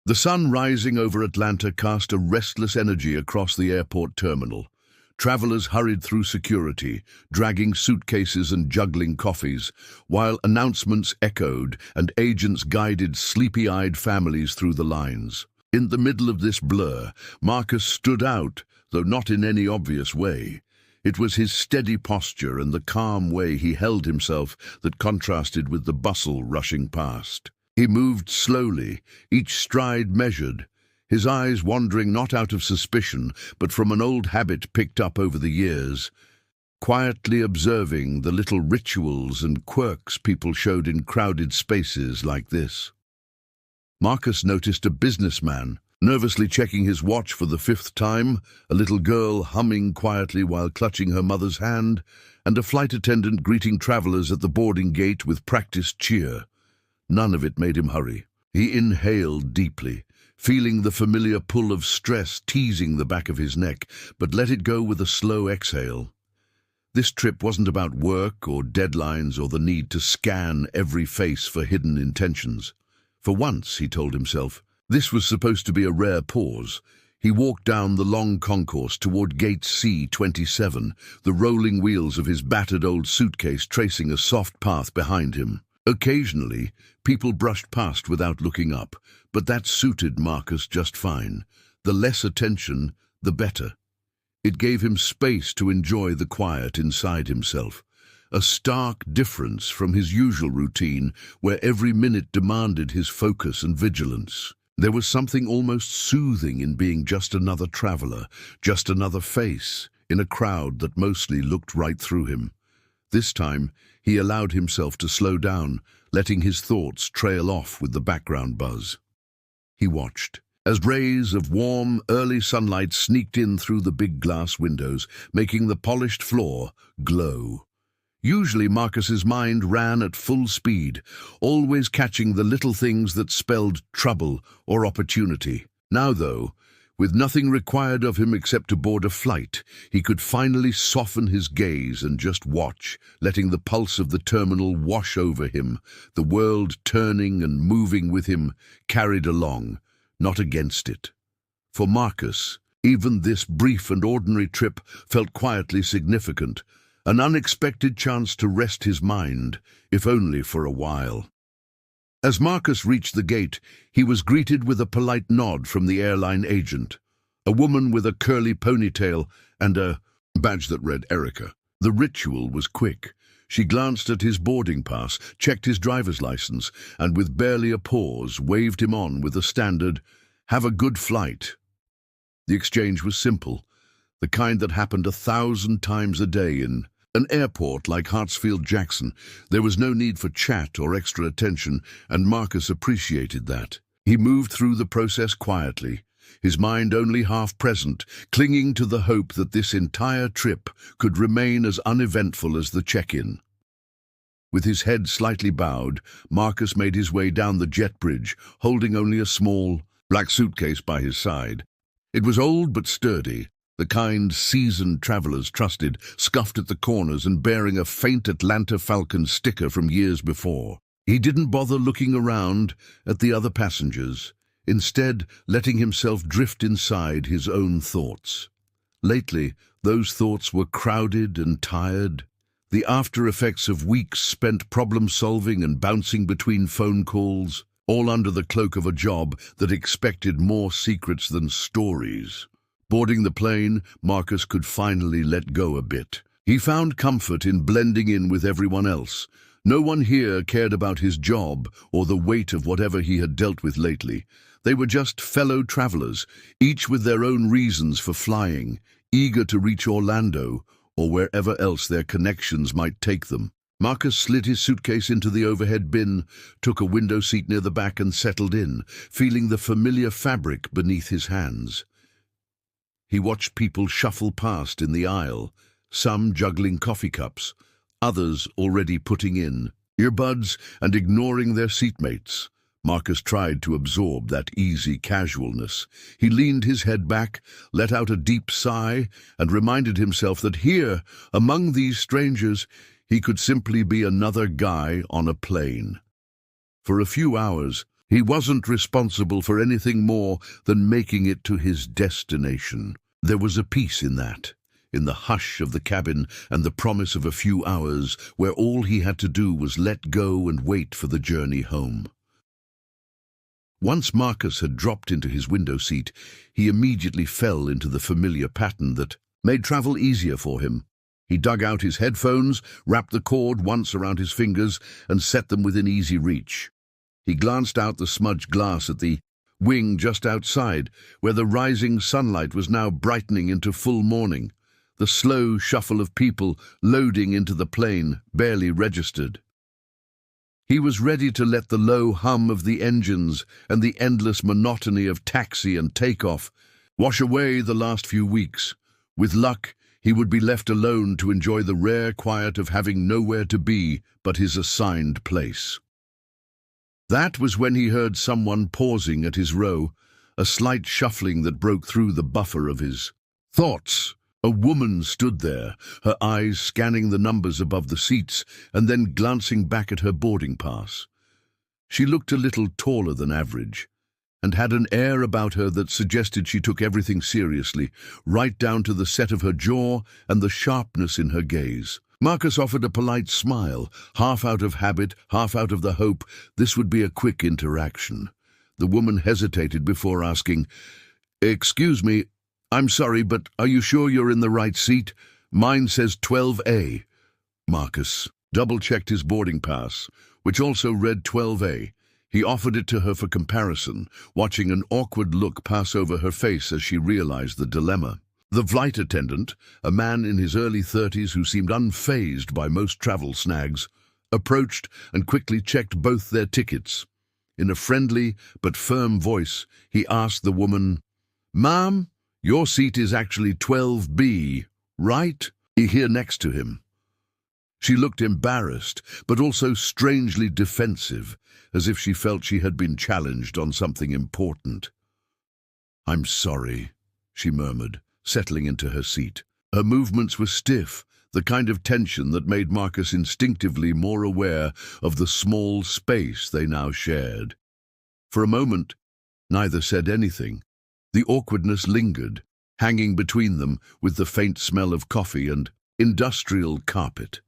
The sun rising over Atlanta cast a restless energy across the airport terminal. Travelers hurried through security, dragging suitcases and juggling coffees, while announcements echoed and agents guided sleepy-eyed families through the lines. In the middle of this blur, Marcus stood out, though not in any obvious way. It was his steady posture and the calm way he held himself that contrasted with the bustle rushing past. He moved slowly, each stride measured, his eyes wandering not out of suspicion, but from an old habit picked up over the years, quietly observing the little rituals and quirks people showed in crowded spaces like this. Marcus noticed a businessman, nervously checking his watch for the fifth time, a little girl humming quietly while clutching her mother's hand, and a flight attendant greeting travelers at the boarding gate with practiced cheer. None of it made him hurry. He inhaled deeply, feeling the familiar pull of stress teasing the back of his neck, but let it go with a slow exhale. This trip wasn't about work or deadlines or the need to scan every face for hidden intentions. For once, he told himself, this was supposed to be a rare pause. He walked down the long concourse toward gate C-27, the rolling wheels of his battered old suitcase tracing a soft path behind him. Occasionally, people brushed past without looking up, but that suited Marcus just fine. The less attention, the better. It gave him space to enjoy the quiet inside himself, a stark difference from his usual routine where every minute demanded his focus and vigilance. There was something almost soothing in being just another traveler, just another face, in a crowd that mostly looked right through him. This time, he allowed himself to slow down, letting his thoughts trail off with the background buzz. He watched, as rays of warm, early sunlight sneaked in through the big glass windows, making the polished floor glow. Usually Marcus's mind ran at full speed, always catching the little things that spelled trouble or opportunity. Now, though, with nothing required of him except to board a flight, he could finally soften his gaze and just watch, letting the pulse of the terminal wash over him, the world turning and moving with him, carried along, not against it. For Marcus, even this brief and ordinary trip felt quietly significant, an unexpected chance to rest his mind, if only for a while. As Marcus reached the gate, he was greeted with a polite nod from the airline agent, a woman with a curly ponytail and a badge that read Erica. The ritual was quick. She glanced at his boarding pass, checked his driver's license, and with barely a pause, waved him on with a standard, "Have a good flight." The exchange was simple, the kind that happened 1,000 times a day in an airport like Hartsfield-Jackson. There was no need for chat or extra attention, and Marcus appreciated that. He moved through the process quietly, his mind only half present, clinging to the hope that this entire trip could remain as uneventful as the check-in. With his head slightly bowed, Marcus made his way down the jet bridge, holding only a small, black suitcase by his side. It was old but sturdy, the kind seasoned travelers trusted, scuffed at the corners and bearing a faint Atlanta Falcons sticker from years before. He didn't bother looking around at the other passengers, instead letting himself drift inside his own thoughts. Lately, those thoughts were crowded and tired, the after-effects of weeks spent problem-solving and bouncing between phone calls, all under the cloak of a job that expected more secrets than stories. Boarding the plane, Marcus could finally let go a bit. He found comfort in blending in with everyone else. No one here cared about his job or the weight of whatever he had dealt with lately. They were just fellow travelers, each with their own reasons for flying, eager to reach Orlando or wherever else their connections might take them. Marcus slid his suitcase into the overhead bin, took a window seat near the back and settled in, feeling the familiar fabric beneath his hands. He watched people shuffle past in the aisle, some juggling coffee cups, others already putting in earbuds and ignoring their seatmates. Marcus tried to absorb that easy casualness. He leaned his head back, let out a deep sigh, and reminded himself that here, among these strangers, he could simply be another guy on a plane. For a few hours, He wasn't responsible for anything more than making it to his destination. There was a peace in that, in the hush of the cabin and the promise of a few hours where all he had to do was let go and wait for the journey home. Once Marcus had dropped into his window seat, he immediately fell into the familiar pattern that made travel easier for him. He dug out his headphones, wrapped the cord once around his fingers, and set them within easy reach. He glanced out the smudged glass at the wing just outside, where the rising sunlight was now brightening into full morning. The slow shuffle of people loading into the plane barely registered. He was ready to let the low hum of the engines and the endless monotony of taxi and takeoff wash away the last few weeks. With luck, he would be left alone to enjoy the rare quiet of having nowhere to be but his assigned place. That was when he heard someone pausing at his row, a slight shuffling that broke through the buffer of his thoughts. A woman stood there, her eyes scanning the numbers above the seats and then glancing back at her boarding pass. She looked a little taller than average, and had an air about her that suggested she took everything seriously, right down to the set of her jaw and the sharpness in her gaze. Marcus offered a polite smile, half out of habit, half out of the hope this would be a quick interaction. The woman hesitated before asking, "Excuse me, I'm sorry, but are you sure you're in the right seat? Mine says 12A. Marcus double-checked his boarding pass, which also read 12A. He offered it to her for comparison, watching an awkward look pass over her face as she realized the dilemma. The flight attendant, a man in his early 30s who seemed unfazed by most travel snags, approached and quickly checked both their tickets. In a friendly but firm voice, he asked the woman, "Ma'am, your seat is actually 12B, right?" Here next to him. She looked embarrassed, but also strangely defensive, as if she felt she had been challenged on something important. "I'm sorry," she murmured, settling into her seat. Her movements were stiff, the kind of tension that made Marcus instinctively more aware of the small space they now shared. For a moment, neither said anything. The awkwardness lingered, hanging between them with the faint smell of coffee and industrial carpet.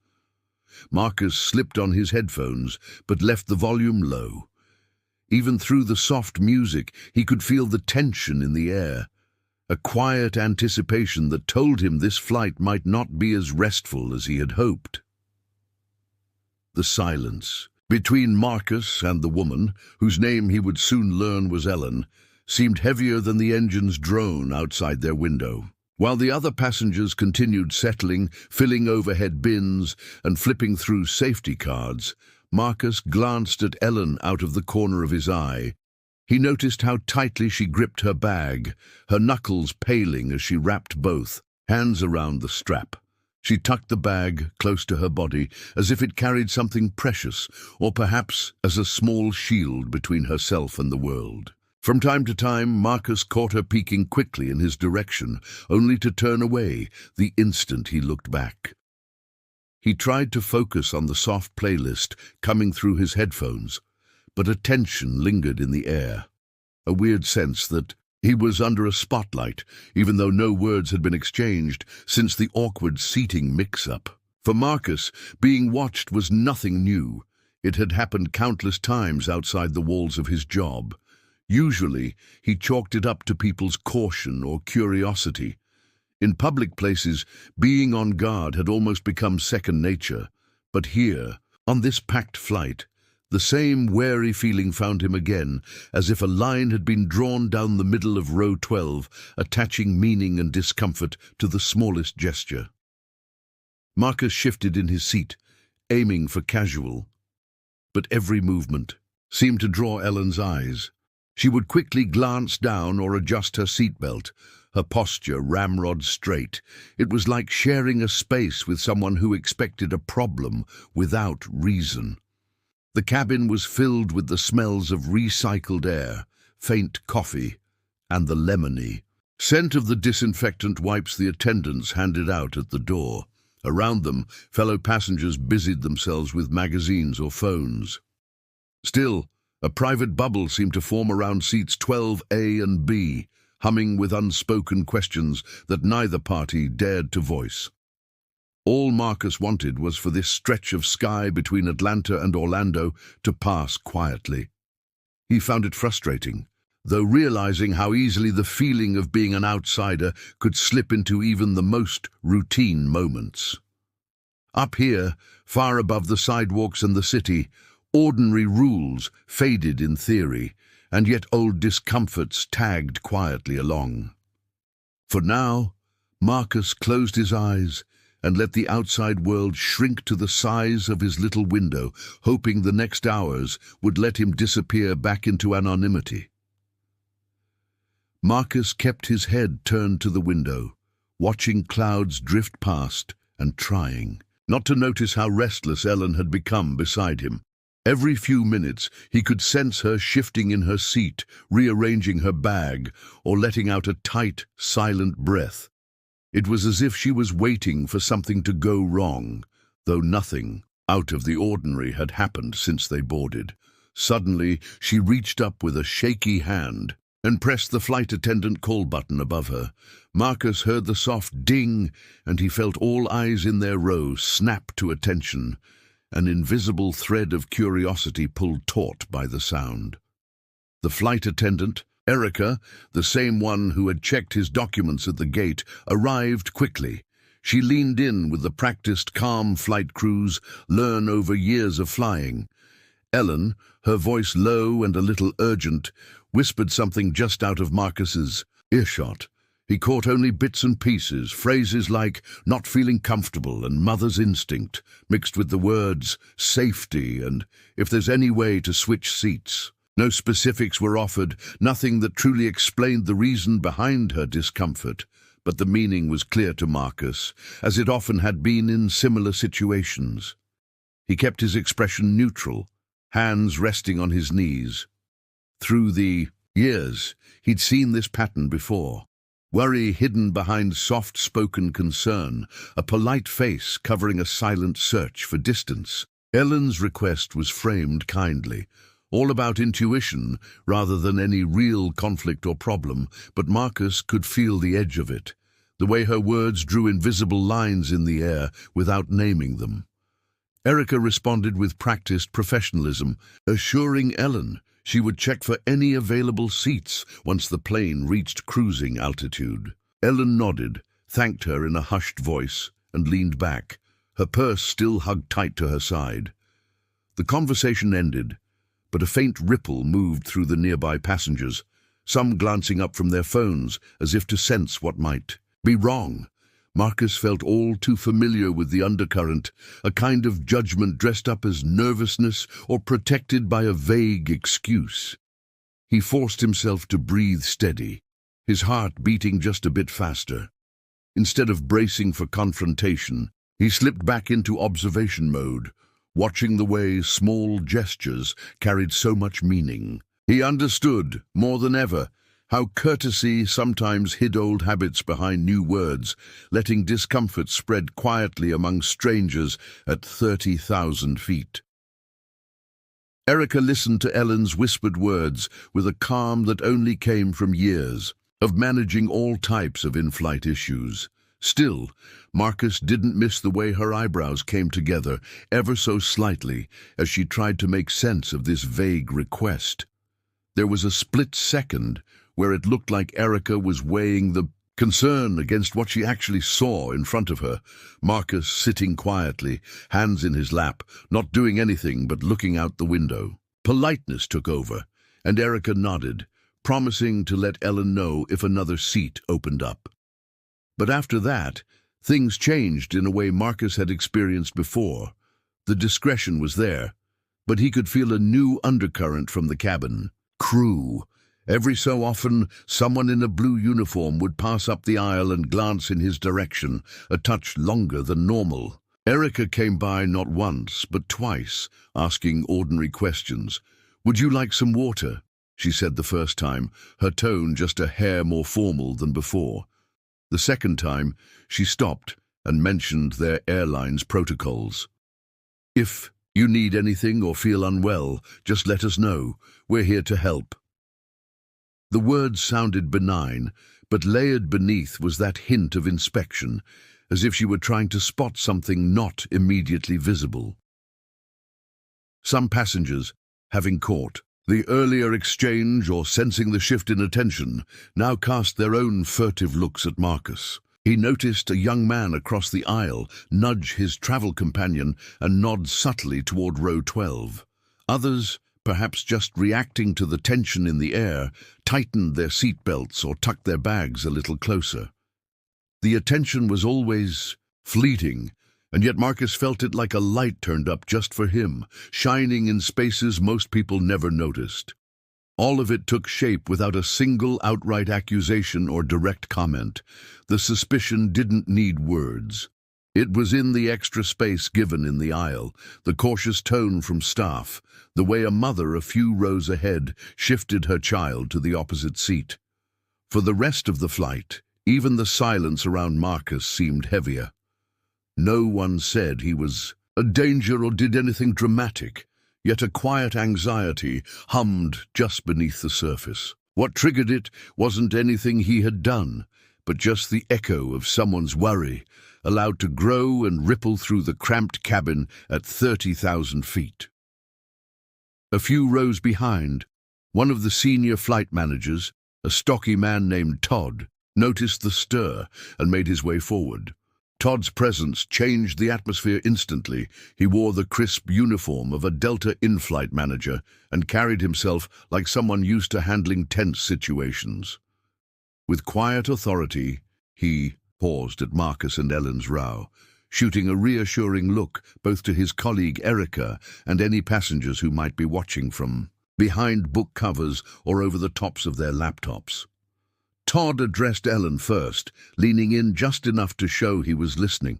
Marcus slipped on his headphones, but left the volume low. Even through the soft music, he could feel the tension in the air, a quiet anticipation that told him this flight might not be as restful as he had hoped. The silence between Marcus and the woman, whose name he would soon learn was Ellen, seemed heavier than the engine's drone outside their window. While the other passengers continued settling, filling overhead bins, and flipping through safety cards, Marcus glanced at Ellen out of the corner of his eye. He noticed how tightly she gripped her bag, her knuckles paling as she wrapped both hands around the strap. She tucked the bag close to her body, as if it carried something precious, or perhaps as a small shield between herself and the world. From time to time, Marcus caught her peeking quickly in his direction, only to turn away the instant he looked back. He tried to focus on the soft playlist coming through his headphones, but a tension lingered in the air, a weird sense that he was under a spotlight, even though no words had been exchanged since the awkward seating mix-up. For Marcus, being watched was nothing new. It had happened countless times outside the walls of his job. Usually, he chalked it up to people's caution or curiosity. In public places, being on guard had almost become second nature. But here, on this packed flight, the same wary feeling found him again, as if a line had been drawn down the middle of row 12, attaching meaning and discomfort to the smallest gesture. Marcus shifted in his seat, aiming for casual. But every movement seemed to draw Ellen's eyes. She would quickly glance down or adjust her seatbelt, her posture ramrod straight. It was like sharing a space with someone who expected a problem without reason. The cabin was filled with the smells of recycled air, faint coffee, and the lemony scent of the disinfectant wipes the attendants handed out at the door. Around them, fellow passengers busied themselves with magazines or phones. Still, A private bubble seemed to form around seats 12A and B, humming with unspoken questions that neither party dared to voice. All Marcus wanted was for this stretch of sky between Atlanta and Orlando to pass quietly. He found it frustrating, though realizing how easily the feeling of being an outsider could slip into even the most routine moments. Up here, far above the sidewalks and the city, ordinary rules faded in theory, and yet old discomforts tagged quietly along. For now, Marcus closed his eyes and let the outside world shrink to the size of his little window, hoping the next hours would let him disappear back into anonymity. Marcus kept his head turned to the window, watching clouds drift past and trying not to notice how restless Ellen had become beside him. Every few minutes he could sense her shifting in her seat, rearranging her bag, or letting out a tight, silent breath. It was as if she was waiting for something to go wrong, though nothing out of the ordinary had happened since they boarded. Suddenly, she reached up with a shaky hand and pressed the flight attendant call button above her. Marcus heard the soft ding, and he felt all eyes in their row snap to attention. An invisible thread of curiosity pulled taut by the sound. The flight attendant, Erica, the same one who had checked his documents at the gate, arrived quickly. She leaned in with the practiced, calm flight crews learn over years of flying. Ellen, her voice low and a little urgent, whispered something just out of Marcus's earshot. He caught only bits and pieces, phrases like not feeling comfortable and mother's instinct, mixed with the words safety and if there's any way to switch seats. No specifics were offered, nothing that truly explained the reason behind her discomfort, but the meaning was clear to Marcus, as it often had been in similar situations. He kept his expression neutral, hands resting on his knees. Through the years, he'd seen this pattern before. Worry hidden behind soft-spoken concern, a polite face covering a silent search for distance. Ellen's request was framed kindly, all about intuition rather than any real conflict or problem, but Marcus could feel the edge of it, the way her words drew invisible lines in the air without naming them. Erica responded with practiced professionalism, assuring Ellen she would check for any available seats once the plane reached cruising altitude. Ellen nodded, thanked her in a hushed voice, and leaned back, her purse still hugged tight to her side. The conversation ended, but a faint ripple moved through the nearby passengers, some glancing up from their phones as if to sense what might be wrong. Marcus felt all too familiar with the undercurrent, a kind of judgment dressed up as nervousness or protected by a vague excuse. He forced himself to breathe steady, his heart beating just a bit faster. Instead of bracing for confrontation, he slipped back into observation mode, watching the way small gestures carried so much meaning. He understood, more than ever, how courtesy sometimes hid old habits behind new words, letting discomfort spread quietly among strangers at 30,000 feet. Erica listened to Ellen's whispered words with a calm that only came from years of managing all types of in-flight issues. Still, Marcus didn't miss the way her eyebrows came together ever so slightly as she tried to make sense of this vague request. There was a split second where it looked like Erica was weighing the concern against what she actually saw in front of her. Marcus sitting quietly, hands in his lap, not doing anything but looking out the window. Politeness took over, and Erica nodded, promising to let Ellen know if another seat opened up. But after that, things changed in a way Marcus had experienced before. The discretion was there, but he could feel a new undercurrent from the cabin. Crew. Every so often, someone in a blue uniform would pass up the aisle and glance in his direction, a touch longer than normal. Erica came by not once, but twice, asking ordinary questions. "Would you like some water?" she said the first time, her tone just a hair more formal than before. The second time, she stopped and mentioned their airline's protocols. "If You need anything or feel unwell, just let us know. We're here to help. The words sounded benign, but layered beneath was that hint of inspection, as if she were trying to spot something not immediately visible. Some passengers, having caught the earlier exchange or sensing the shift in attention, now cast their own furtive looks at Marcus. He noticed a young man across the aisle nudge his travel companion and nod subtly toward row 12. Others, perhaps just reacting to the tension in the air, tightened their seatbelts or tucked their bags a little closer. The attention was always fleeting, and yet Marcus felt it like a light turned up just for him, shining in spaces most people never noticed. All of it took shape without a single outright accusation or direct comment. The suspicion didn't need words. It was in the extra space given in the aisle, the cautious tone from staff, the way a mother a few rows ahead shifted her child to the opposite seat. For the rest of the flight, even the silence around Marcus seemed heavier. No one said he was a danger or did anything dramatic, yet a quiet anxiety hummed just beneath the surface. What triggered it wasn't anything he had done, but just the echo of someone's worry, allowed to grow and ripple through the cramped cabin at 30,000 feet. A few rows behind, one of the senior flight managers, a stocky man named Todd, noticed the stir and made his way forward. Todd's presence changed the atmosphere instantly. He wore the crisp uniform of a Delta in-flight manager and carried himself like someone used to handling tense situations. With quiet authority, he paused at Marcus and Ellen's row, shooting a reassuring look both to his colleague Erica and any passengers who might be watching from behind book covers or over the tops of their laptops. Todd addressed Ellen first, leaning in just enough to show he was listening.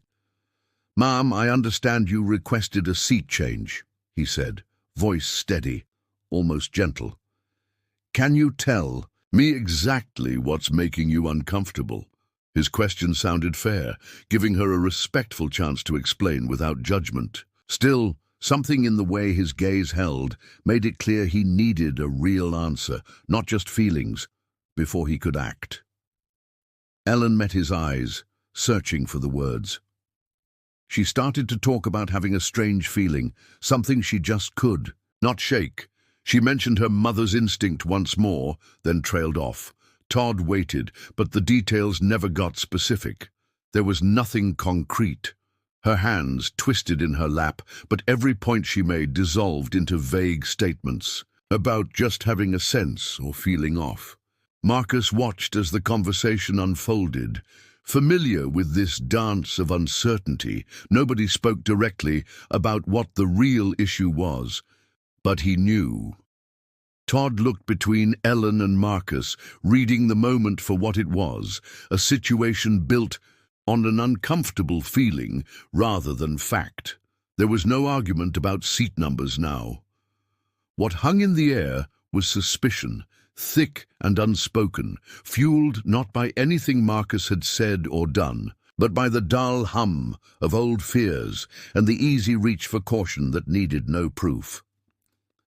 "Ma'am, I understand you requested a seat change," he said, voice steady, almost gentle. "Can you tell me exactly what's making you uncomfortable?" His question sounded fair, giving her a respectful chance to explain without judgment. Still, something in the way his gaze held made it clear he needed a real answer, not just feelings, before he could act. Ellen met his eyes, searching for the words. She started to talk about having a strange feeling, something she just could not shake. She mentioned her mother's instinct once more, then trailed off. Todd waited, but the details never got specific. There was nothing concrete. Her hands twisted in her lap, but every point she made dissolved into vague statements about just having a sense or feeling off. Marcus watched as the conversation unfolded. Familiar with this dance of uncertainty, nobody spoke directly about what the real issue was, but he knew. Todd looked between Ellen and Marcus, reading the moment for what it was, a situation built on an uncomfortable feeling rather than fact. There was no argument about seat numbers now. What hung in the air was suspicion, thick and unspoken, fueled not by anything Marcus had said or done, but by the dull hum of old fears and the easy reach for caution that needed no proof.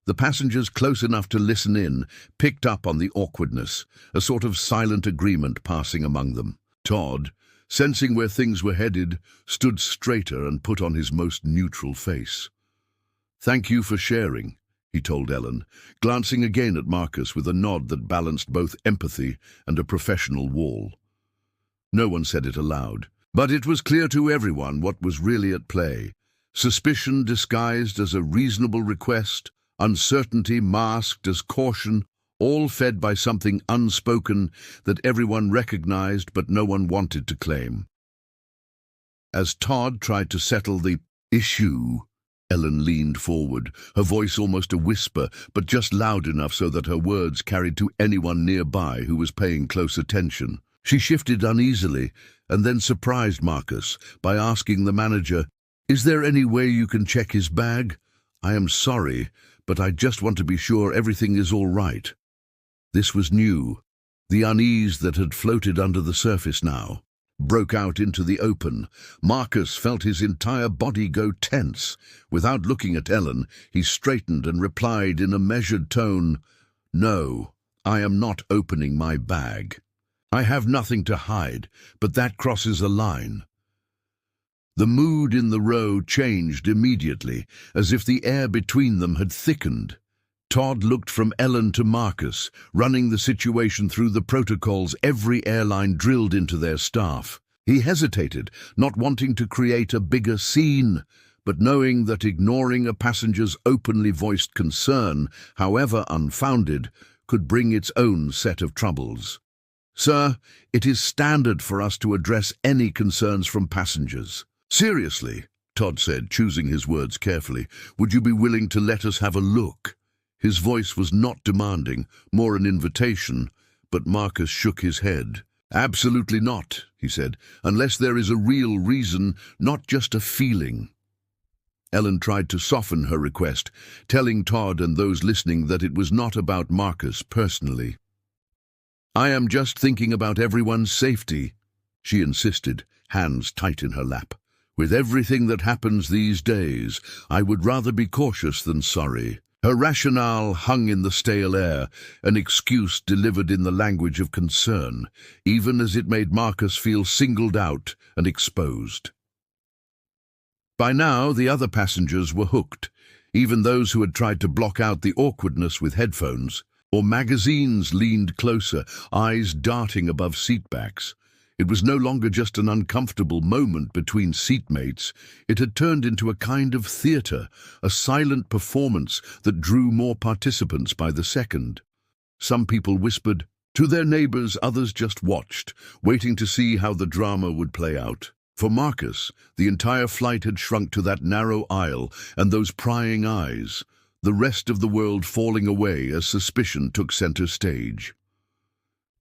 The passengers close enough to listen in picked up on the awkwardness, a sort of silent agreement passing among them. Todd, sensing where things were headed, stood straighter and put on his most neutral face. "Thank you for sharing," he told Ellen, glancing again at Marcus with a nod that balanced both empathy and a professional wall. No one said it aloud, but it was clear to everyone what was really at play. Suspicion disguised as a reasonable request, uncertainty masked as caution, all fed by something unspoken that everyone recognized but no one wanted to claim. As Todd tried to settle the issue, Ellen leaned forward, her voice almost a whisper, but just loud enough so that her words carried to anyone nearby who was paying close attention. She shifted uneasily and then surprised Marcus by asking the manager, "Is there any way you can check his bag? I am sorry, but I just want to be sure everything is all right." This was new, the unease that had floated under the surface now. broke out into the open. Marcus felt his entire body go tense. Without looking at Ellen, he straightened and replied in a measured tone, "No, I am not opening my bag. I have nothing to hide, but that crosses a line." The mood in the row changed immediately, as if the air between them had thickened. Todd looked from Ellen to Marcus, running the situation through the protocols every airline drilled into their staff. He hesitated, not wanting to create a bigger scene, but knowing that ignoring a passenger's openly voiced concern, however unfounded, could bring its own set of troubles. "Sir, it is standard for us to address any concerns from passengers." "Seriously," Todd said, choosing his words carefully, "would you be willing to let us have a look?" His voice was not demanding, more an invitation, but Marcus shook his head. "Absolutely not," he said, "unless there is a real reason, not just a feeling." Ellen tried to soften her request, telling Todd and those listening that it was not about Marcus personally. "I am just thinking about everyone's safety," she insisted, hands tight in her lap. "With everything that happens these days, I would rather be cautious than sorry." Her rationale hung in the stale air, an excuse delivered in the language of concern, even as it made Marcus feel singled out and exposed. By now, the other passengers were hooked, even those who had tried to block out the awkwardness with headphones, or magazines leaned closer, eyes darting above seatbacks. It was no longer just an uncomfortable moment between seatmates. It had turned into a kind of theatre, a silent performance that drew more participants by the second. Some people whispered to their neighbors, others just watched, waiting to see how the drama would play out. For Marcus, the entire flight had shrunk to that narrow aisle and those prying eyes, the rest of the world falling away as suspicion took center stage.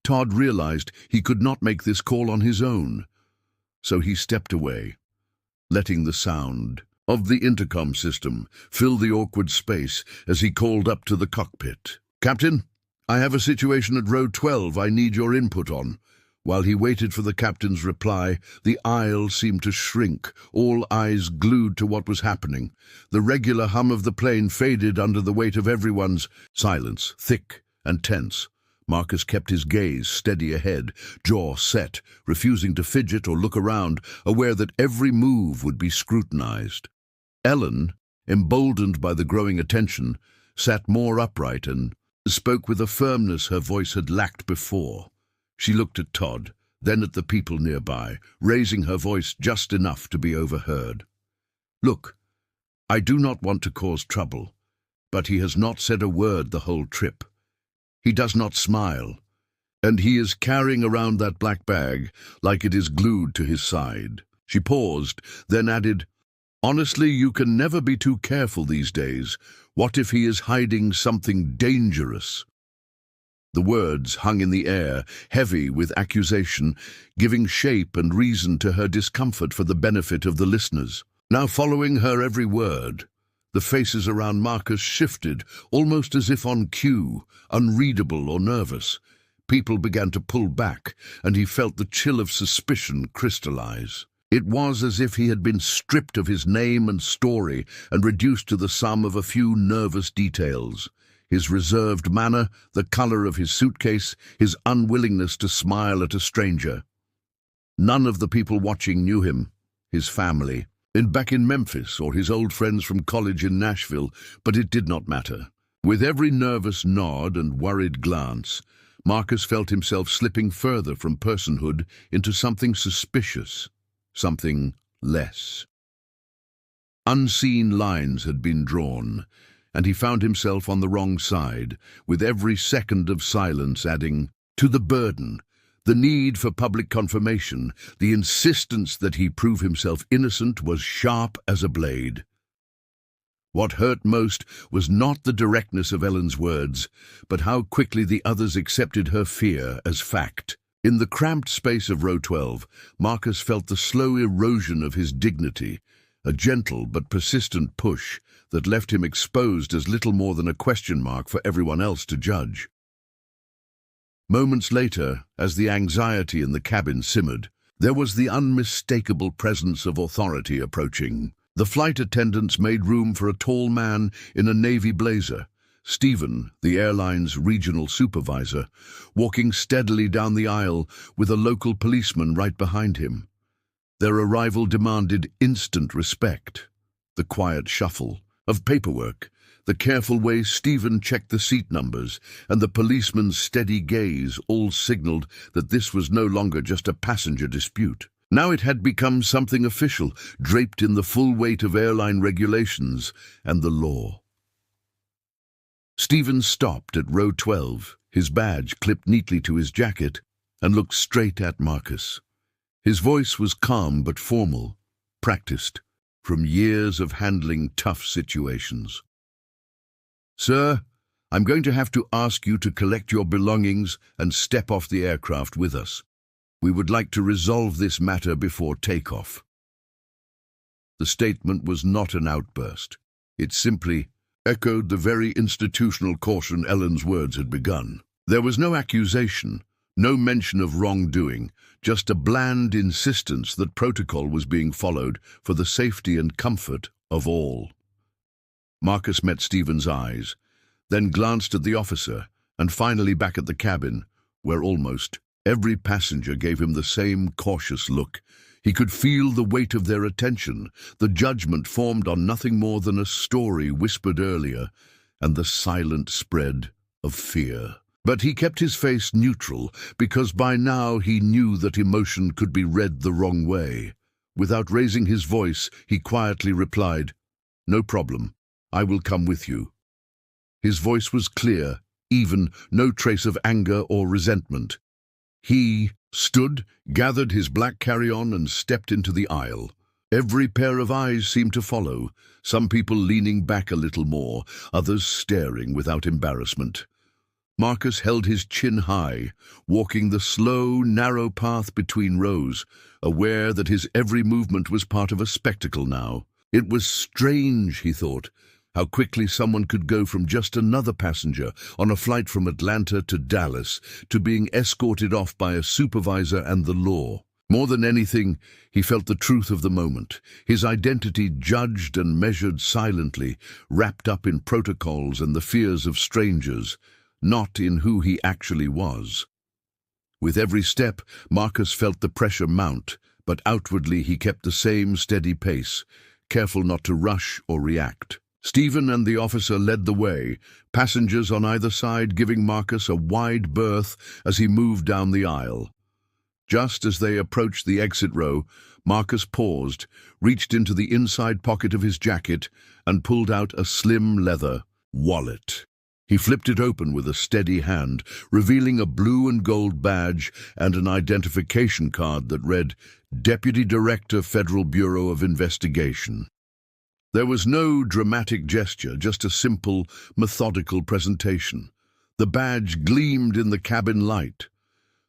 Todd realized he could not make this call on his own, so he stepped away, letting the sound of the intercom system fill the awkward space as he called up to the cockpit. "Captain, I have a situation at row 12 I need your input on." While he waited for the captain's reply, the aisle seemed to shrink, all eyes glued to what was happening. The regular hum of the plane faded under the weight of everyone's silence, thick and tense. Marcus kept his gaze steady ahead, jaw set, refusing to fidget or look around, aware that every move would be scrutinized. Ellen, emboldened by the growing attention, sat more upright and spoke with a firmness her voice had lacked before. She looked at Todd, then at the people nearby, raising her voice just enough to be overheard. "Look, I do not want to cause trouble, but he has not said a word the whole trip. He does not smile, and he is carrying around that black bag like it is glued to his side." She paused, then added, "Honestly, you can never be too careful these days. What if he is hiding something dangerous?" The words hung in the air, heavy with accusation, giving shape and reason to her discomfort for the benefit of the listeners. Now following her every word, the faces around Marcus shifted, almost as if on cue, unreadable or nervous. People began to pull back, and he felt the chill of suspicion crystallize. It was as if he had been stripped of his name and story and reduced to the sum of a few nervous details. His reserved manner, the color of his suitcase, his unwillingness to smile at a stranger. None of the people watching knew him, his family, back in Memphis or his old friends from college in Nashville, but it did not matter. With every nervous nod and worried glance, Marcus felt himself slipping further from personhood into something suspicious, something less. Unseen lines had been drawn, and he found himself on the wrong side, with every second of silence adding to the burden, the need for public confirmation, the insistence that he prove himself innocent was sharp as a blade. What hurt most was not the directness of Ellen's words, but how quickly the others accepted her fear as fact. In the cramped space of row 12, Marcus felt the slow erosion of his dignity, a gentle but persistent push that left him exposed as little more than a question mark for everyone else to judge. Moments later, as the anxiety in the cabin simmered, There was the unmistakable presence of authority approaching. The flight attendants made room for a tall man in a navy blazer, Stephen, the airline's regional supervisor, walking steadily down the aisle with a local policeman right behind him. Their arrival demanded instant respect. The quiet shuffle of paperwork, the careful way Stephen checked the seat numbers, and the policeman's steady gaze all signaled that this was no longer just a passenger dispute. Now it had become something official, draped in the full weight of airline regulations and the law. Stephen stopped at row 12, his badge clipped neatly to his jacket, and looked straight at Marcus. His voice was calm but formal, practiced, from years of handling tough situations. "Sir, I'm going to have to ask you to collect your belongings and step off the aircraft with us. We would like to resolve this matter before takeoff." The statement was not an outburst. It simply echoed the very institutional caution Ellen's words had begun. There was no accusation, no mention of wrongdoing, just a bland insistence that protocol was being followed for the safety and comfort of all. Marcus met Stephen's eyes, then glanced at the officer, and finally back at the cabin, where almost every passenger gave him the same cautious look. He could feel the weight of their attention, the judgment formed on nothing more than a story whispered earlier, and the silent spread of fear. But he kept his face neutral, because by now he knew that emotion could be read the wrong way. Without raising his voice, he quietly replied, "No problem. I will come with you." His voice was clear, even, no trace of anger or resentment. He stood, gathered his black carry-on, and stepped into the aisle. Every pair of eyes seemed to follow, some people leaning back a little more, others staring without embarrassment. Marcus held his chin high, walking the slow, narrow path between rows, aware that his every movement was part of a spectacle now. It was strange, he thought, how quickly someone could go from just another passenger on a flight from Atlanta to Dallas to being escorted off by a supervisor and the law. More than anything, he felt the truth of the moment, his identity judged and measured silently, wrapped up in protocols and the fears of strangers, not in who he actually was. With every step, Marcus felt the pressure mount, but outwardly he kept the same steady pace, careful not to rush or react. Stephen and the officer led the way, passengers on either side giving Marcus a wide berth as he moved down the aisle. Just as they approached the exit row, Marcus paused, reached into the inside pocket of his jacket, and pulled out a slim leather wallet. He flipped it open with a steady hand, revealing a blue and gold badge and an identification card that read, "Deputy Director, Federal Bureau of Investigation." There was no dramatic gesture, just a simple, methodical presentation. The badge gleamed in the cabin light.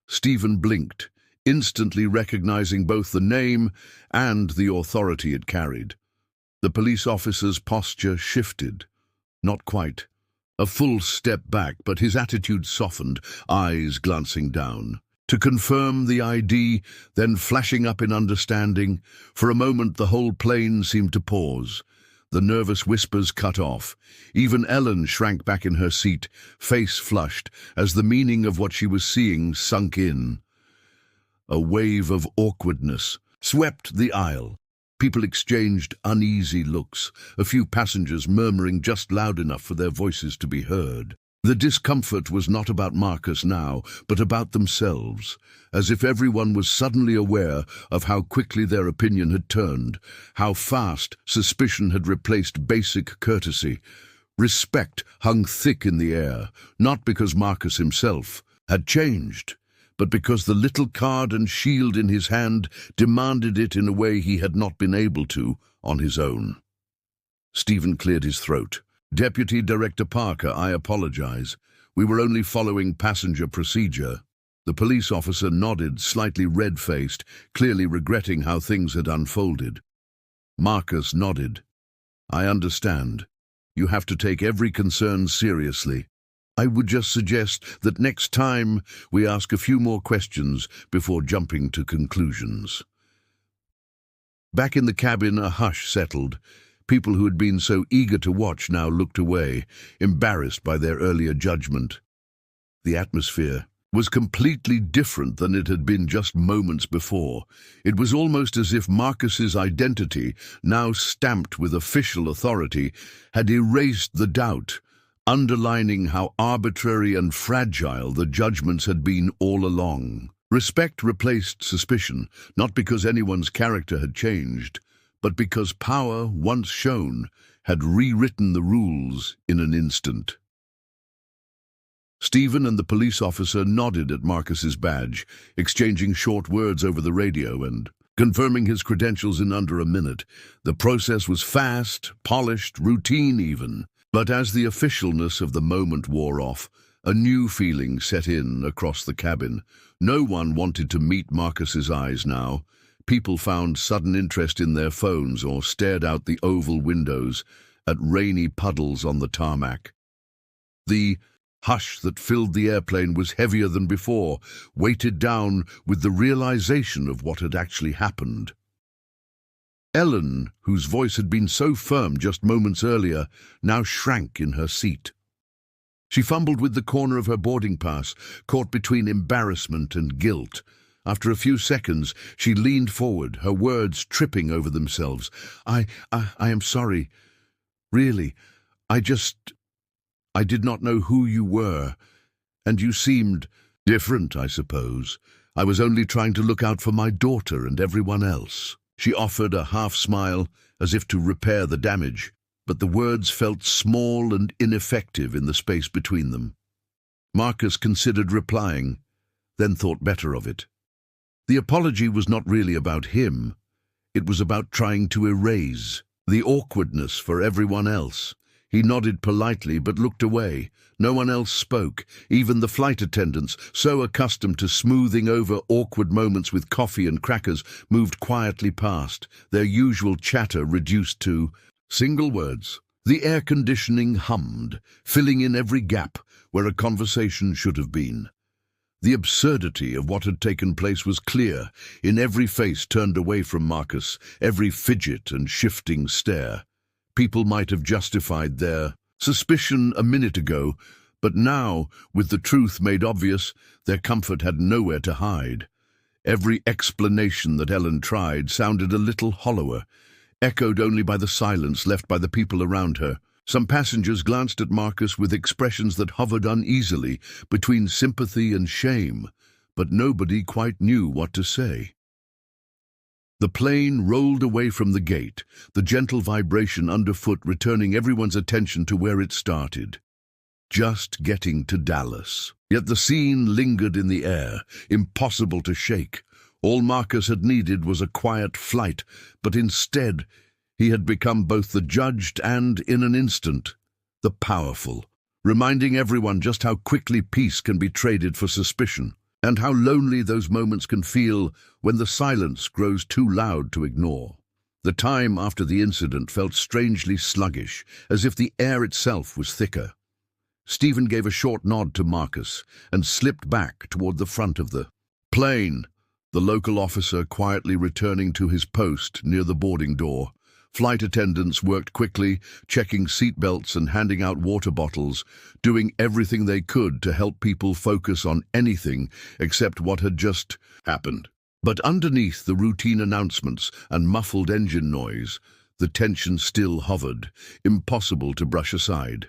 Stephen blinked, instantly recognizing both the name and the authority it carried. The police officer's posture shifted. Not quite. A full step back, but his attitude softened, eyes glancing down. To confirm the ID, then flashing up in understanding, for a moment the whole plane seemed to pause. The nervous whispers cut off. Even Ellen shrank back in her seat, face flushed, as the meaning of what she was seeing sunk in. A wave of awkwardness swept the aisle. People exchanged uneasy looks, a few passengers murmuring just loud enough for their voices to be heard. The discomfort was not about Marcus now, but about themselves, as if everyone was suddenly aware of how quickly their opinion had turned, how fast suspicion had replaced basic courtesy. Respect hung thick in the air, not because Marcus himself had changed, but because the little card and shield in his hand demanded it in a way he had not been able to on his own. Stephen cleared his throat. "Deputy Director Parker, I apologize. We were only following passenger procedure." The police officer nodded, slightly red-faced, clearly regretting how things had unfolded. Marcus nodded. "I understand. You have to take every concern seriously. I would just suggest that next time we ask a few more questions before jumping to conclusions. Back in the cabin, a hush settled. People who had been so eager to watch now looked away, embarrassed by their earlier judgment. The atmosphere was completely different than it had been just moments before. It was almost as if Marcus's identity, now stamped with official authority, had erased the doubt, underlining how arbitrary and fragile the judgments had been all along. Respect replaced suspicion, not because anyone's character had changed, but because power, once shown, had rewritten the rules in an instant. Stephen and the police officer nodded at Marcus's badge, exchanging short words over the radio and confirming his credentials in under a minute. The process was fast, polished, routine even. But as the officialness of the moment wore off, a new feeling set in across the cabin. No one wanted to meet Marcus's eyes now. People found sudden interest in their phones or stared out the oval windows at rainy puddles on the tarmac. The hush that filled the airplane was heavier than before, weighted down with the realization of what had actually happened. Ellen, whose voice had been so firm just moments earlier, now shrank in her seat. She fumbled with the corner of her boarding pass, caught between embarrassment and guilt. After a few seconds, she leaned forward, her words tripping over themselves. I am sorry. Really, I did not know who you were, and you seemed different, I suppose. I was only trying to look out for my daughter and everyone else. She offered a half-smile, as if to repair the damage, but the words felt small and ineffective in the space between them. Marcus considered replying, then thought better of it. The apology was not really about him. It was about trying to erase the awkwardness for everyone else. He nodded politely but looked away. No one else spoke, even the flight attendants, so accustomed to smoothing over awkward moments with coffee and crackers, moved quietly past, their usual chatter reduced to single words. The air conditioning hummed, filling in every gap where a conversation should have been. The absurdity of what had taken place was clear in every face turned away from Marcus, every fidget and shifting stare. People might have justified their suspicion a minute ago, but now, with the truth made obvious, their comfort had nowhere to hide. Every explanation that Ellen tried sounded a little hollower, echoed only by the silence left by the people around her. Some passengers glanced at Marcus with expressions that hovered uneasily between sympathy and shame, but nobody quite knew what to say. The plane rolled away from the gate, the gentle vibration underfoot returning everyone's attention to where it started. Just getting to Dallas. Yet the scene lingered in the air, impossible to shake. All Marcus had needed was a quiet flight, but instead he had become both the judged and, in an instant, the powerful, reminding everyone just how quickly peace can be traded for suspicion, and how lonely those moments can feel when the silence grows too loud to ignore. The time after the incident felt strangely sluggish, as if the air itself was thicker. Stephen gave a short nod to Marcus and slipped back toward the front of the plane, the local officer quietly returning to his post near the boarding door. Flight attendants worked quickly, checking seatbelts and handing out water bottles, doing everything they could to help people focus on anything except what had just happened. But underneath the routine announcements and muffled engine noise, the tension still hovered, impossible to brush aside.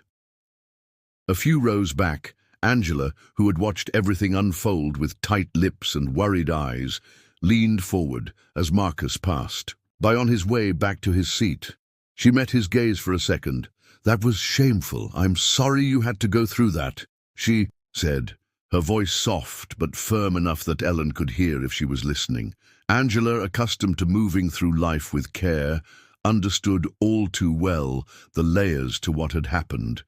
A few rows back, Angela, who had watched everything unfold with tight lips and worried eyes, leaned forward as Marcus passed. On his way back to his seat, she met his gaze for a second. "That was shameful. I'm sorry you had to go through that," she said, her voice soft but firm enough that Ellen could hear if she was listening. Angela, accustomed to moving through life with care, understood all too well the layers to what had happened.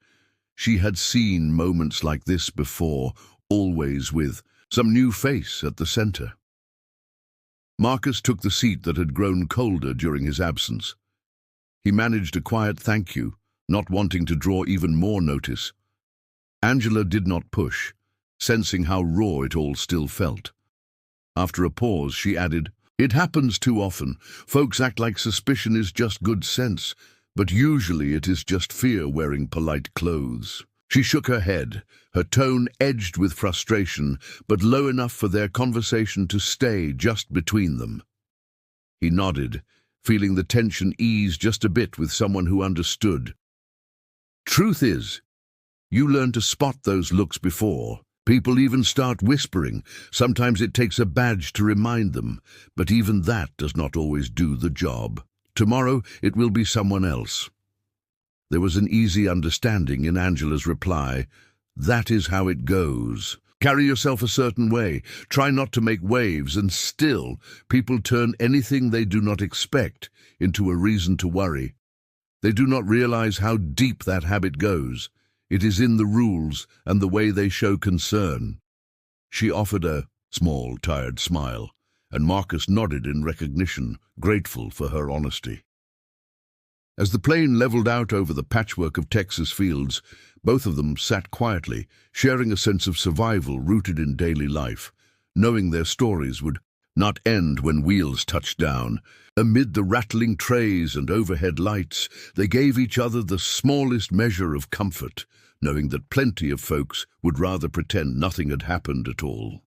She had seen moments like this before, always with some new face at the center. Marcus took the seat that had grown colder during his absence. He managed a quiet thank you, not wanting to draw even more notice. Angela did not push, sensing how raw it all still felt. After a pause, she added, "It happens too often. Folks act like suspicion is just good sense, but usually it is just fear wearing polite clothes." She shook her head, her tone edged with frustration, but low enough for their conversation to stay just between them. He nodded, feeling the tension ease just a bit with someone who understood. "Truth is, you learn to spot those looks before. People even start whispering. Sometimes it takes a badge to remind them, but even that does not always do the job. Tomorrow it will be someone else." There was an easy understanding in Angela's reply. "That is how it goes. Carry yourself a certain way. Try not to make waves, and still, people turn anything they do not expect into a reason to worry. They do not realize how deep that habit goes. It is in the rules and the way they show concern." She offered a small, tired smile, and Marcus nodded in recognition, grateful for her honesty. As the plane leveled out over the patchwork of Texas fields, both of them sat quietly, sharing a sense of survival rooted in daily life, knowing their stories would not end when wheels touched down. Amid the rattling trays and overhead lights, they gave each other the smallest measure of comfort, knowing that plenty of folks would rather pretend nothing had happened at all.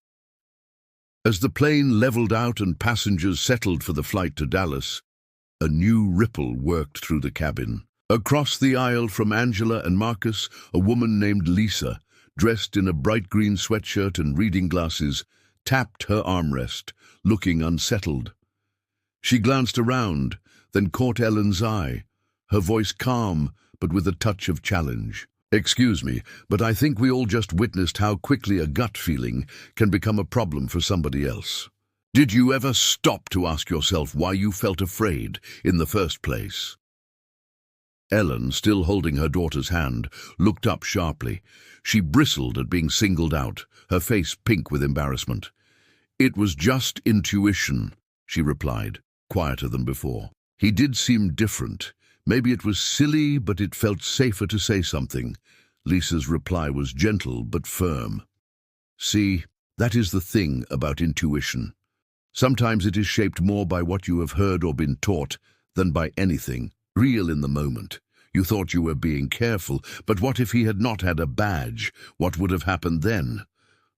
As the plane leveled out and passengers settled for the flight to Dallas, a new ripple worked through the cabin. Across the aisle from Angela and Marcus, a woman named Lisa, dressed in a bright green sweatshirt and reading glasses, tapped her armrest, looking unsettled. She glanced around, then caught Ellen's eye, her voice calm but with a touch of challenge. "Excuse me, but I think we all just witnessed how quickly a gut feeling can become a problem for somebody else. Did you ever stop to ask yourself why you felt afraid in the first place?" Ellen, still holding her daughter's hand, looked up sharply. She bristled at being singled out, her face pink with embarrassment. "It was just intuition," she replied, quieter than before. "He did seem different. Maybe it was silly, but it felt safer to say something." Lisa's reply was gentle but firm. "See, that is the thing about intuition. Sometimes it is shaped more by what you have heard or been taught than by anything real in the moment. You thought you were being careful, but what if he had not had a badge? What would have happened then?"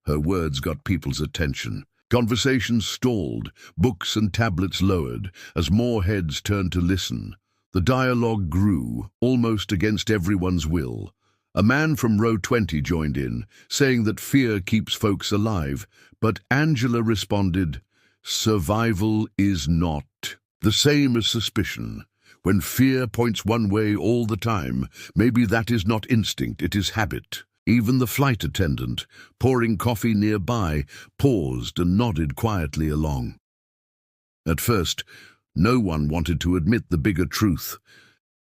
Her words got people's attention. Conversations stalled, books and tablets lowered, as more heads turned to listen. The dialogue grew, almost against everyone's will. A man from row 20 joined in, saying that fear keeps folks alive, but Angela responded, "Survival is not the same as suspicion. When fear points one way all the time, maybe that is not instinct, it is habit." Even the flight attendant, pouring coffee nearby, paused and nodded quietly along. At first, no one wanted to admit the bigger truth,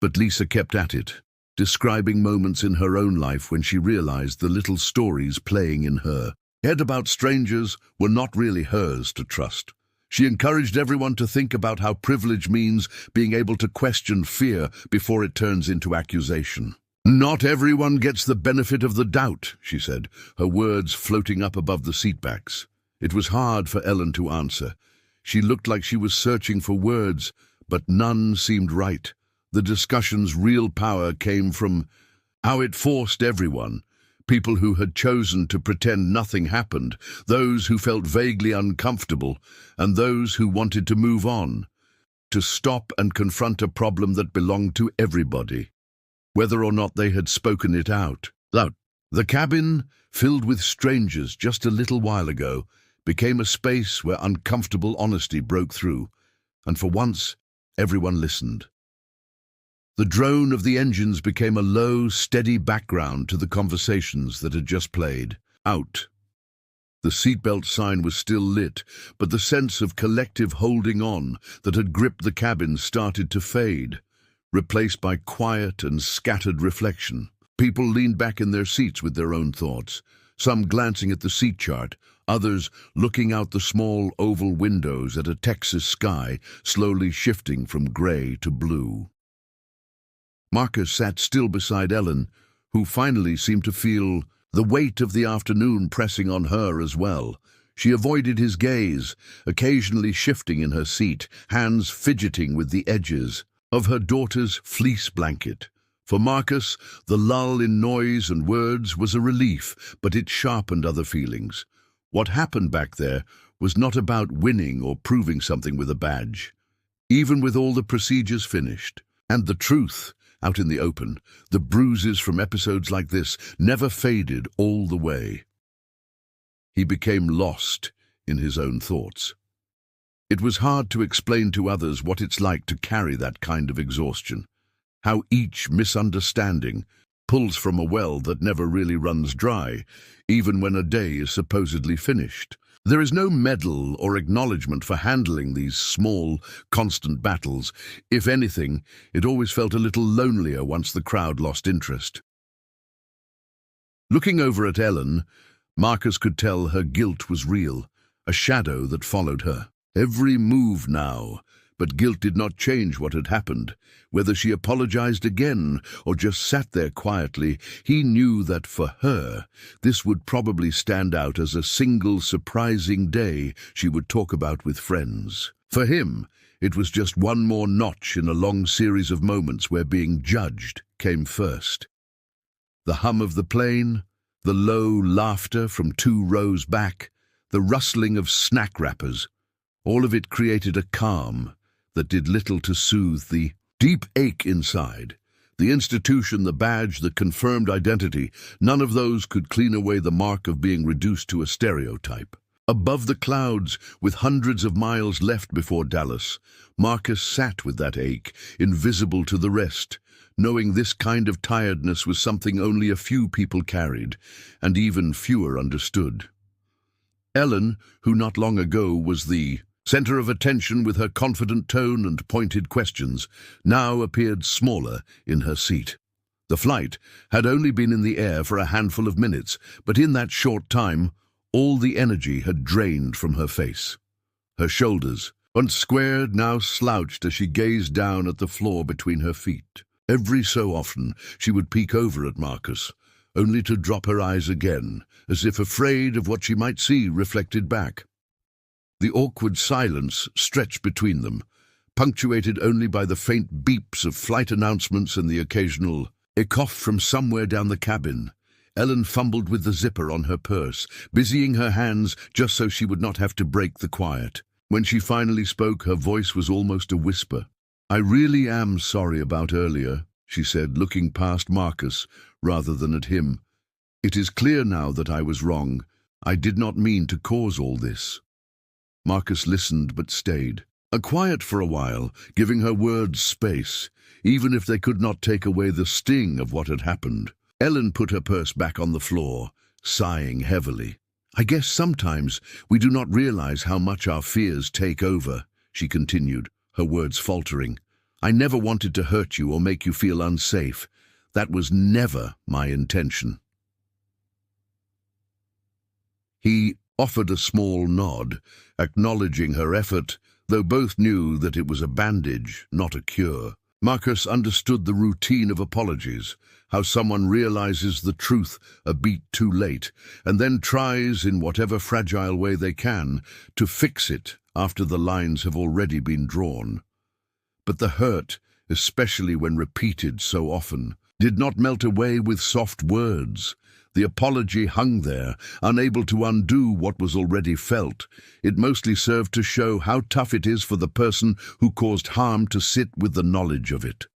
but Lisa kept at it, describing moments in her own life when she realized the little stories playing in her head about strangers were not really hers to trust. She encouraged everyone to think about how privilege means being able to question fear before it turns into accusation. "Not everyone gets the benefit of the doubt," she said, her words floating up above the seatbacks. It was hard for Ellen to answer. She looked like she was searching for words, but none seemed right. The discussion's real power came from how it forced everyone, people who had chosen to pretend nothing happened, those who felt vaguely uncomfortable, and those who wanted to move on, to stop and confront a problem that belonged to everybody, whether or not they had spoken it out. The cabin, filled with strangers just a little while ago, became a space where uncomfortable honesty broke through, and for once, everyone listened. The drone of the engines became a low, steady background to the conversations that had just played out. The seatbelt sign was still lit, but the sense of collective holding on that had gripped the cabin started to fade, replaced by quiet and scattered reflection. People leaned back in their seats with their own thoughts, some glancing at the seat chart, others looking out the small oval windows at a Texas sky slowly shifting from gray to blue. Marcus sat still beside Ellen, who finally seemed to feel the weight of the afternoon pressing on her as well. She avoided his gaze, occasionally shifting in her seat, hands fidgeting with the edges of her daughter's fleece blanket. For Marcus, the lull in noise and words was a relief, but it sharpened other feelings. What happened back there was not about winning or proving something with a badge, even with all the procedures finished. And the truth, out in the open, the bruises from episodes like this never faded all the way. He became lost in his own thoughts. It was hard to explain to others what it's like to carry that kind of exhaustion, how each misunderstanding pulls from a well that never really runs dry, even when a day is supposedly finished. There is no medal or acknowledgement for handling these small, constant battles. If anything, it always felt a little lonelier once the crowd lost interest. Looking over at Ellen, Marcus could tell her guilt was real, a shadow that followed her. Every move now, but guilt did not change what had happened. Whether she apologized again or just sat there quietly, he knew that for her, this would probably stand out as a single surprising day she would talk about with friends. For him, it was just one more notch in a long series of moments where being judged came first. The hum of the plane, the low laughter from 2 rows back, the rustling of snack wrappers, all of it created a calm that did little to soothe the deep ache inside. The institution, the badge, the confirmed identity, none of those could clean away the mark of being reduced to a stereotype. Above the clouds, with hundreds of miles left before Dallas, Marcus sat with that ache, invisible to the rest, knowing this kind of tiredness was something only a few people carried, and even fewer understood. Ellen, who not long ago was the center of attention with her confident tone and pointed questions, now appeared smaller in her seat. The flight had only been in the air for a handful of minutes, but in that short time, all the energy had drained from her face. Her shoulders, once squared, now slouched as she gazed down at the floor between her feet. Every so often, she would peek over at Marcus, only to drop her eyes again, as if afraid of what she might see reflected back. The awkward silence stretched between them, punctuated only by the faint beeps of flight announcements and the occasional cough from somewhere down the cabin. Ellen fumbled with the zipper on her purse, busying her hands just so she would not have to break the quiet. When she finally spoke, her voice was almost a whisper. "I really am sorry about earlier," she said, looking past Marcus rather than at him. "It is clear now that I was wrong. I did not mean to cause all this." Marcus listened but stayed, quiet for a while, giving her words space, even if they could not take away the sting of what had happened. Ellen put her purse back on the floor, sighing heavily. "I guess sometimes we do not realize how much our fears take over," she continued, her words faltering. "I never wanted to hurt you or make you feel unsafe. That was never my intention." He offered a small nod, acknowledging her effort, though both knew that it was a bandage, not a cure. Marcus understood the routine of apologies, how someone realizes the truth a beat too late, and then tries, in whatever fragile way they can, to fix it after the lines have already been drawn. But the hurt, especially when repeated so often, did not melt away with soft words. The apology hung there, unable to undo what was already felt. It mostly served to show how tough it is for the person who caused harm to sit with the knowledge of it.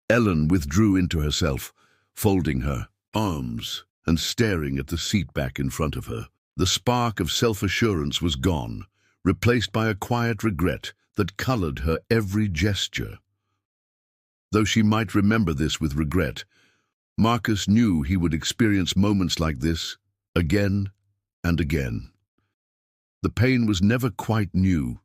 Ellen withdrew into herself, folding her arms and staring at the seat back in front of her. The spark of self-assurance was gone, replaced by a quiet regret that colored her every gesture. Though she might remember this with regret, Marcus knew he would experience moments like this again and again. The pain was never quite new,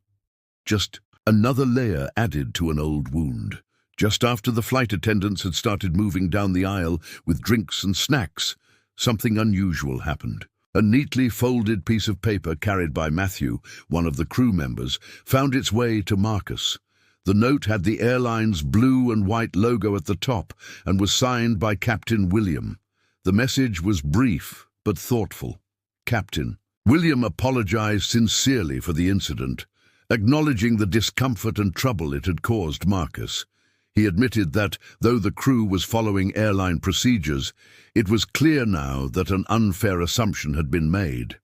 just another layer added to an old wound. Just after the flight attendants had started moving down the aisle with drinks and snacks, something unusual happened. A neatly folded piece of paper carried by Matthew, one of the crew members, found its way to Marcus. The note had the airline's blue and white logo at the top and was signed by Captain William. The message was brief but thoughtful. Captain. William apologized sincerely for the incident, acknowledging the discomfort and trouble it had caused Marcus. He admitted that, though the crew was following airline procedures, it was clear now that an unfair assumption had been made.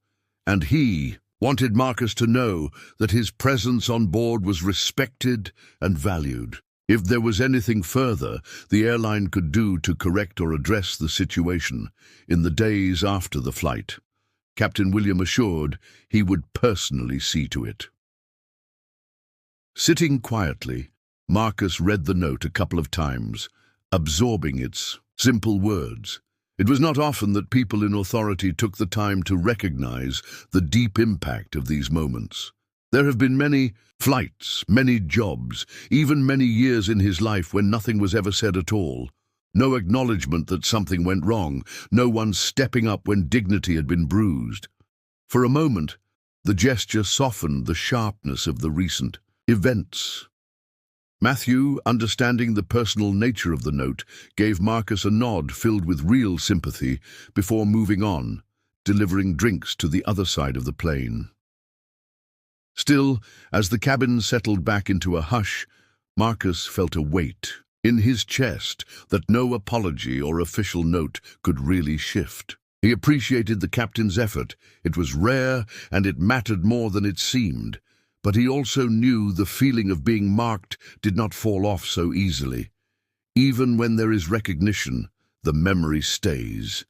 And he wanted Marcus to know that his presence on board was respected and valued. If there was anything further the airline could do to correct or address the situation in the days after the flight, Captain William assured he would personally see to it. Sitting quietly, Marcus read the note a couple of times, absorbing its simple words. It was not often that people in authority took the time to recognize the deep impact of these moments. There have been many flights, many jobs, even many years in his life when nothing was ever said at all. No acknowledgement that something went wrong, no one stepping up when dignity had been bruised. For a moment, the gesture softened the sharpness of the recent events. Matthew, understanding the personal nature of the note, gave Marcus a nod filled with real sympathy before moving on, delivering drinks to the other side of the plane. Still, as the cabin settled back into a hush, Marcus felt a weight in his chest that no apology or official note could really shift. He appreciated the captain's effort. It was rare and it mattered more than it seemed. But he also knew the feeling of being marked did not fall off so easily. Even when there is recognition, the memory stays.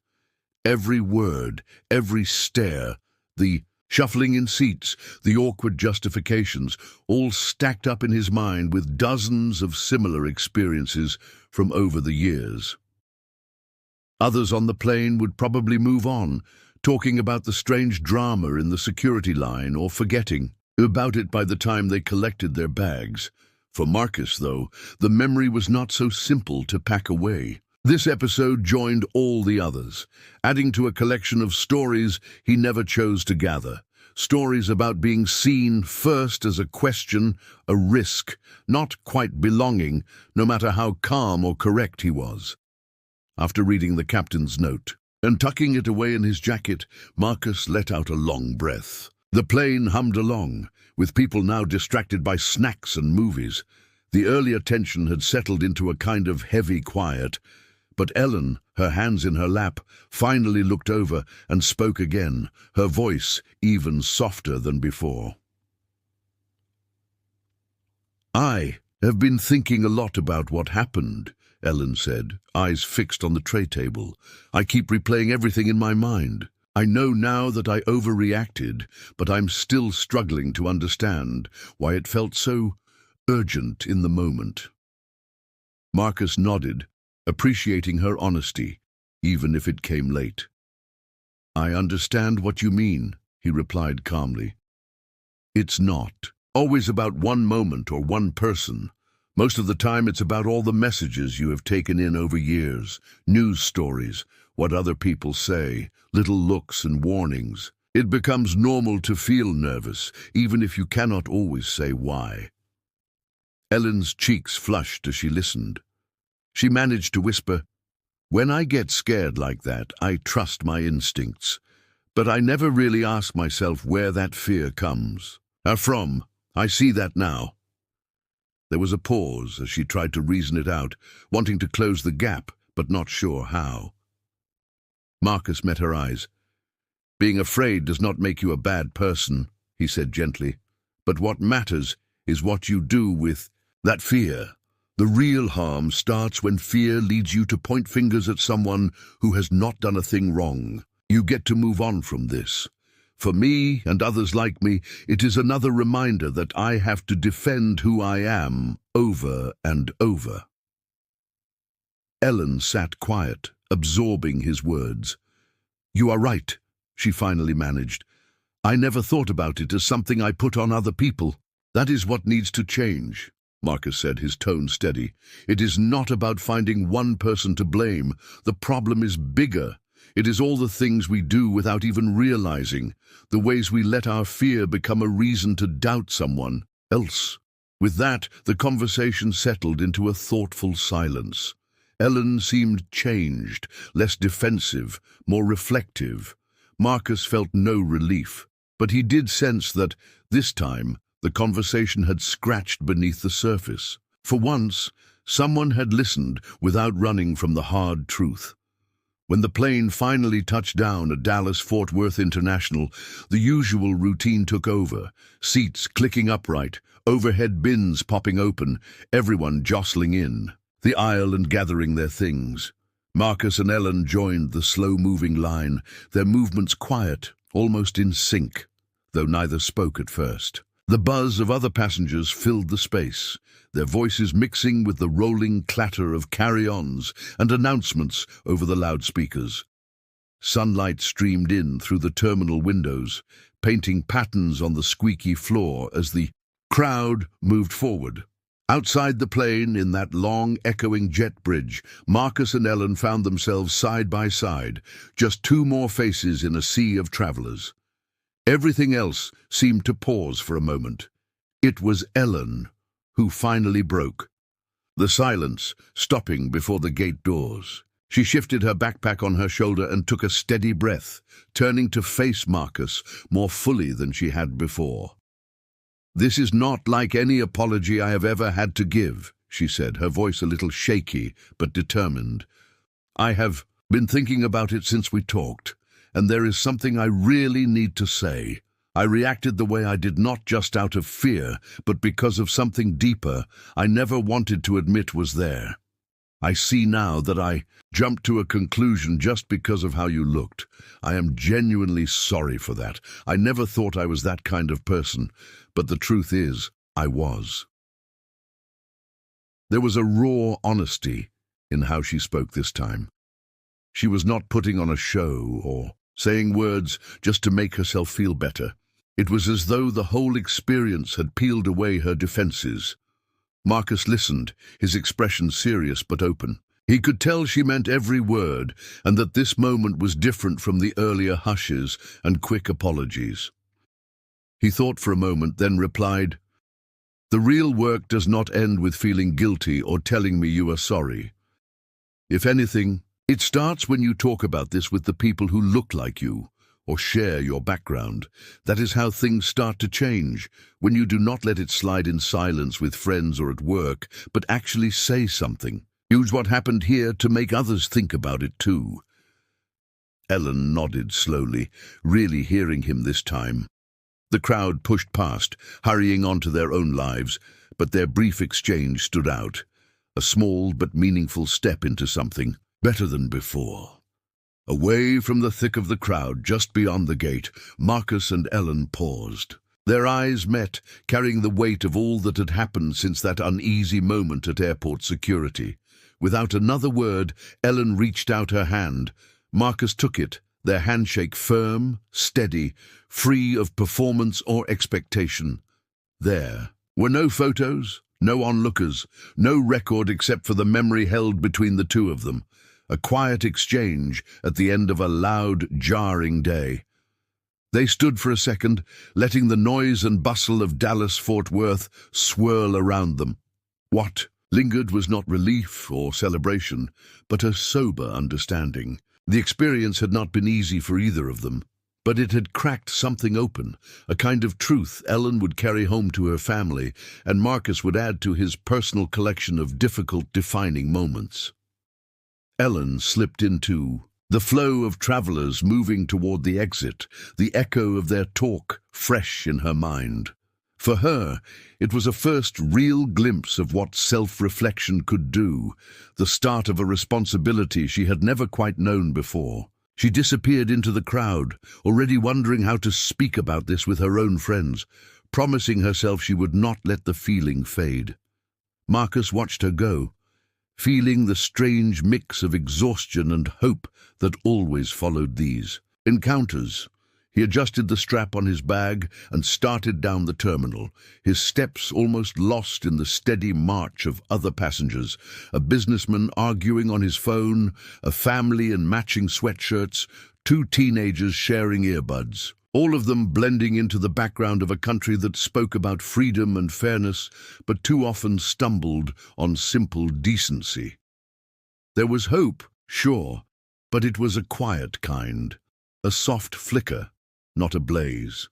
Every word, every stare, the shuffling in seats, the awkward justifications, all stacked up in his mind with dozens of similar experiences from over the years. Others on the plane would probably move on, talking about the strange drama in the security line or forgetting about it by the time they collected their bags. For Marcus, though, the memory was not so simple to pack away. This episode joined all the others, adding to a collection of stories he never chose to gather. Stories about being seen first as a question, a risk, not quite belonging, no matter how calm or correct he was. After reading the captain's note and tucking it away in his jacket, Marcus let out a long breath. The plane hummed along, with people now distracted by snacks and movies. The earlier tension had settled into a kind of heavy quiet, but Ellen, her hands in her lap, finally looked over and spoke again, her voice even softer than before. "I have been thinking a lot about what happened," Ellen said, eyes fixed on the tray table. "I keep replaying everything in my mind. I know now that I overreacted, but I'm still struggling to understand why it felt so urgent in the moment." Marcus nodded, appreciating her honesty, even if it came late. "I understand what you mean," he replied calmly. "It's not always about one moment or one person. Most of the time it's about all the messages you have taken in over years, news stories, what other people say, little looks and warnings. It becomes normal to feel nervous, even if you cannot always say why." Ellen's cheeks flushed as she listened. She managed to whisper, "When I get scared like that, I trust my instincts. But I never really ask myself where that fear comes from. I see that now." There was a pause as she tried to reason it out, wanting to close the gap, but not sure how. Marcus met her eyes. "Being afraid does not make you a bad person," he said gently. "But what matters is what you do with that fear. The real harm starts when fear leads you to point fingers at someone who has not done a thing wrong. You get to move on from this. For me and others like me, it is another reminder that I have to defend who I am over and over." Ellen sat quiet, absorbing his words. "You are right," she finally managed. "I never thought about it as something I put on other people. That is what needs to change," Marcus said, his tone steady. "It is not about finding one person to blame. The problem is bigger. It is all the things we do without even realizing, the ways we let our fear become a reason to doubt someone else." With that, the conversation settled into a thoughtful silence. Ellen seemed changed, less defensive, more reflective. Marcus felt no relief, but he did sense that, this time, the conversation had scratched beneath the surface. For once, someone had listened without running from the hard truth. When the plane finally touched down at Dallas-Fort Worth International, the usual routine took over, seats clicking upright, overhead bins popping open, everyone jostling in the aisle and gathering their things. Marcus and Ellen joined the slow-moving line, their movements quiet, almost in sync, though neither spoke at first. The buzz of other passengers filled the space, their voices mixing with the rolling clatter of carry-ons and announcements over the loudspeakers. Sunlight streamed in through the terminal windows, painting patterns on the squeaky floor as the crowd moved forward. Outside the plane, in that long, echoing jet bridge, Marcus and Ellen found themselves side by side, just two more faces in a sea of travelers. Everything else seemed to pause for a moment. It was Ellen who finally broke. The silence, stopping before the gate doors. She shifted her backpack on her shoulder and took a steady breath, turning to face Marcus more fully than she had before. "This is not like any apology I have ever had to give," she said, her voice a little shaky but determined. "I have been thinking about it since we talked, and there is something I really need to say. I reacted the way I did not just out of fear, but because of something deeper I never wanted to admit was there. I see now that I jumped to a conclusion just because of how you looked. I am genuinely sorry for that. I never thought I was that kind of person, but the truth is, I was." There was a raw honesty in how she spoke this time. She was not putting on a show or saying words just to make herself feel better. It was as though the whole experience had peeled away her defenses. Marcus listened, his expression serious but open. He could tell she meant every word, and that this moment was different from the earlier hushes and quick apologies. He thought for a moment, then replied, "The real work does not end with feeling guilty or telling me you are sorry. If anything, it starts when you talk about this with the people who look like you, or share your background. That is how things start to change, when you do not let it slide in silence with friends or at work, but actually say something. Use what happened here to make others think about it too." Ellen nodded slowly, really hearing him this time. The crowd pushed past, hurrying on to their own lives, but their brief exchange stood out, a small but meaningful step into something better than before. Away from the thick of the crowd, just beyond the gate, Marcus and Ellen paused. Their eyes met, carrying the weight of all that had happened since that uneasy moment at airport security. Without another word, Ellen reached out her hand. Marcus took it, their handshake firm, steady, free of performance or expectation. There were no photos, no onlookers, no record except for the memory held between the two of them. A quiet exchange at the end of a loud, jarring day. They stood for a second, letting the noise and bustle of Dallas-Fort Worth swirl around them. What lingered was not relief or celebration, but a sober understanding. The experience had not been easy for either of them, but it had cracked something open, a kind of truth Ellen would carry home to her family, and Marcus would add to his personal collection of difficult, defining moments. Ellen slipped into the flow of travelers moving toward the exit, the echo of their talk fresh in her mind. For her, it was a first real glimpse of what self-reflection could do, the start of a responsibility she had never quite known before. She disappeared into the crowd, already wondering how to speak about this with her own friends, promising herself she would not let the feeling fade. Marcus watched her go, feeling the strange mix of exhaustion and hope that always followed these encounters. He adjusted the strap on his bag and started down the terminal, his steps almost lost in the steady march of other passengers, a businessman arguing on his phone, a family in matching sweatshirts, two teenagers sharing earbuds, all of them blending into the background of a country that spoke about freedom and fairness, but too often stumbled on simple decency. There was hope, sure, but it was a quiet kind, a soft flicker, not a blaze.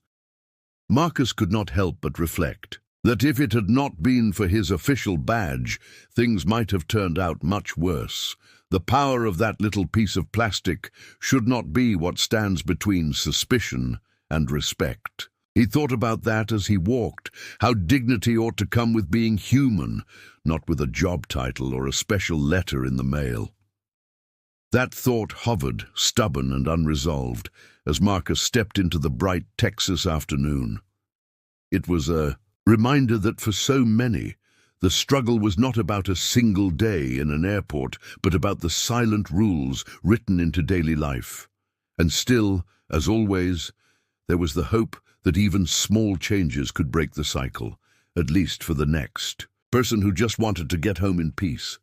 Marcus could not help but reflect that if it had not been for his official badge, things might have turned out much worse. The power of that little piece of plastic should not be what stands between suspicion and respect. He thought about that as he walked, how dignity ought to come with being human, not with a job title or a special letter in the mail. That thought hovered, stubborn and unresolved, as Marcus stepped into the bright Texas afternoon. It was a reminder that for so many, the struggle was not about a single day in an airport, but about the silent rules written into daily life. And still, as always, there was the hope that even small changes could break the cycle, at least for the next person who just wanted to get home in peace.